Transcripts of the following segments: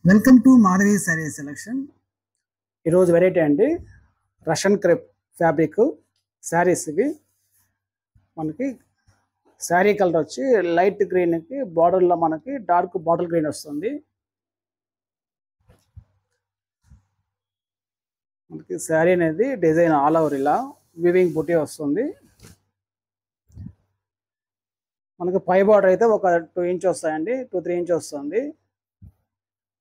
Welcome to Madhavi sorry selection. ఈరోజు variety అండి Russian crepe fabric saris. ఇవి మనకి శారీ కలర్ వచ్చి లైట్ గ్రీన్కి బార్డర్లో మనకి డార్క్ బాటిల్ గ్రీన్ వస్తుంది. మనకి శారీ అనేది డిజైన్ ఆల్ ఓవర్ ఇలా వివింగ్ బుటీ వస్తుంది. మనకి పై బార్డర్ అయితే ఒక 2 ఇంచ్ వస్తాయండి, 2-3 ఇంచ్ వస్తుంది.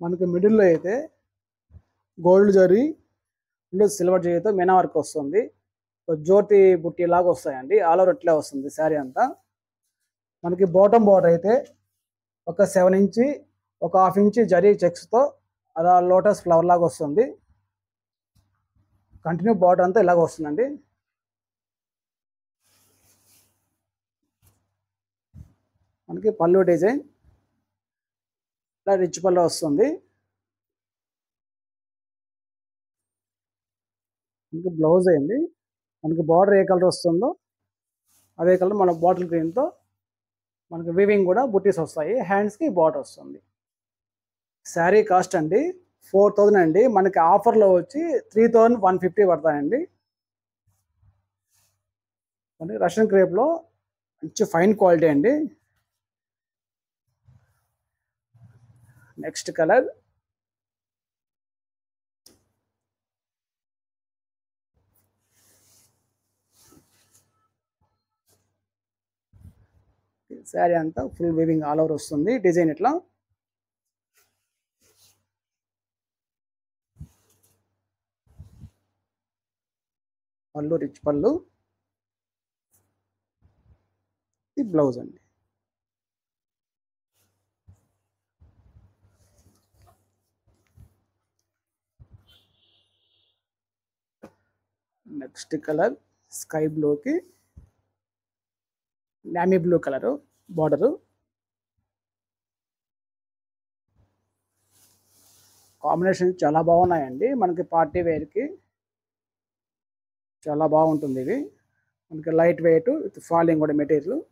మనకి మిడిల్లో అయితే గోల్డ్ జరీ సిల్వర్ జరీతో మీనా వర్క్ వస్తుంది. జ్యోతి బుట్టి లాగా వస్తాయండి, ఆల్ ఓవర్ ఇట్లా వస్తుంది శారీ అంతా. మనకి బాటమ్ బార్డర్ అయితే ఒక 7 ఇంచ్, ఒక 1/2 ఇంచ్ జరీ చెక్స్తో అలా లోటస్ ఫ్లవర్ లాగా వస్తుంది. కంటిన్యూ బార్డర్ అంతా ఇలాగ వస్తుందండి. మనకి పళ్ళు డిజైన్ ఇలా రిచ్ పళ్ళు వస్తుంది. మనకి బ్లౌజ్ అయింది. మనకి బార్డర్ ఏ కలర్ వస్తుందో అదే కలర్ మన బాటిల్ గ్రీన్తో మనకి వీవింగ్ కూడా బుట్టీస్ వస్తాయి. హ్యాండ్స్కి బార్డర్ వస్తుంది. శారీ కాస్ట్ అండి 4000 అండి. మనకి ఆఫర్లో వచ్చి 3150 పడతాయండి. అంటే రష్యన్ క్రేప్లో మంచి ఫైన్ క్వాలిటీ అండి. నెక్స్ట్ కలర్ శారీ అంతా ఫుల్ వీవింగ్ ఆల్ ఓవర్ వస్తుంది. డిజైన్ ఇట్లా పళ్ళు రిచ్ పళ్ళు, ఈ బ్లౌజ్ అండి. నెక్స్ట్ కలర్ స్కై బ్లూకి నామీ బ్లూ కలరు బార్డరు. కాంబినేషన్ చాలా బాగున్నాయండి. మనకి పార్టీ వేర్కి చాలా బాగుంటుంది. ఇది మనకి లైట్ వెయిట్ విత్ ఫాలింగ్ కూడా మెటీరియల్.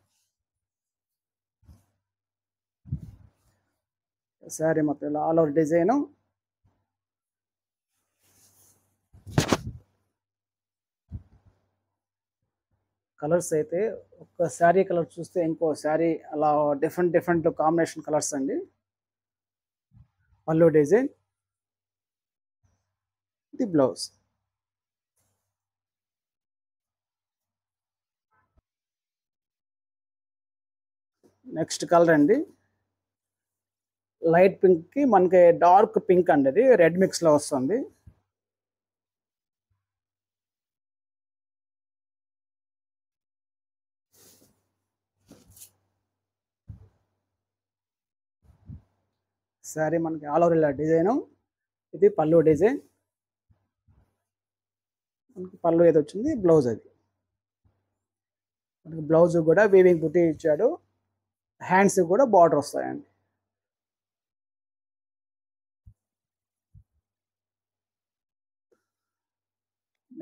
శారీ మొత్తం ఇలా ఆల్ ఓవర్ డిజైను. కలర్స్ అయితే ఒక శారీ కలర్ చూస్తే ఇంకో శారీ అలా డిఫరెంట్ కాంబినేషన్ కలర్స్ అండి. పళ్ళు డిజైన్, ఇది బ్లౌజ్. నెక్స్ట్ కలర్ అండి లైట్ పింక్కి మనకి డార్క్ పింక్ అండి, అది రెడ్ మిక్స్లో వస్తుంది. శారీ మనకి ఆల్ ఓవర్ ఇలా డిజైను. ఇది పళ్ళు డిజైన్. మనకి పళ్ళు ఏది వచ్చింది, బ్లౌజ్ అది. మనకి బ్లౌజ్ కూడా వీవింగ్ బుట్టి ఇచ్చాడు. హ్యాండ్స్ కూడా బార్డర్ వస్తాయండి.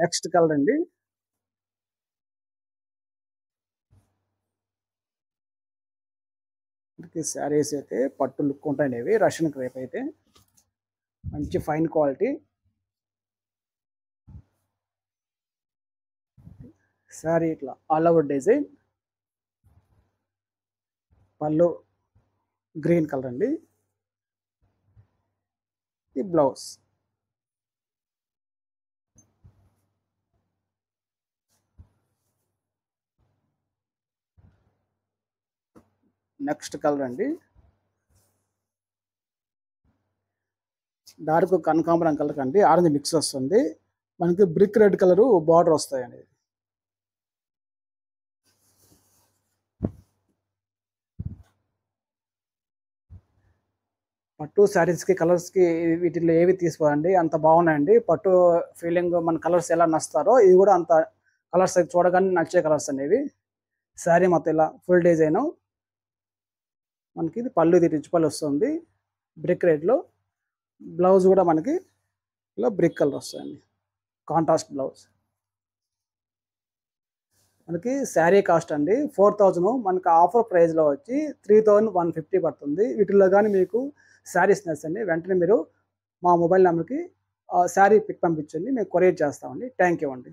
నెక్స్ట్ కలర్ అండి మనకి శారీస్ అయితే పట్టు లుక్ ఉంటాయి. రష్యన్ క్రేప్ అయితే మంచి ఫైన్ క్వాలిటీ. శారీ ఇట్లా ఆల్ ఓవర్ డిజైన్. పళ్ళు గ్రీన్ కలర్ అండి, ఈ బ్లౌజ్. నెక్స్ట్ కలర్ అండి డార్క్ కనకాంబరం కలర్ కండి ఆరెంజ్ మిక్స్ వస్తుంది. మనకి బ్రిక్ రెడ్ కలరు బార్డర్ వస్తాయండి. పట్టు శారీస్కి కలర్స్కి వీటిలో ఏవి తీసుకోవాలండి, అంత బాగున్నాయండి. పట్టు ఫీలింగ్ మన కలర్స్ ఎలా నచ్చుతారో ఇవి కూడా అంత కలర్స్ అయితే చూడగానే నచ్చే కలర్స్ అనేవి. శారీ మొత్తం ఇలా ఫుల్ డిజైను. మనకి ఇది పళ్ళు, ఇది రిచ్ పళ్ళు వస్తుంది బ్రిక్ రెడ్లో. బ్లౌజ్ కూడా మనకి ఇలా బ్రిక్ కలర్ వస్తాయండి, కాంట్రాస్ట్ బ్లౌజ్. మనకి శారీ కాస్ట్ అండి 4000. మనకి ఆఫర్ ప్రైస్లో వచ్చి 3150 పడుతుంది. వీటిలో కానీ మీకు శారీస్ నచ్చండి వెంటనే మీరు మా మొబైల్ నెంబర్కి శారీ పిక్ పంపించండి, మేము కొరియర్ చేస్తామండి. థ్యాంక్ యూ అండి.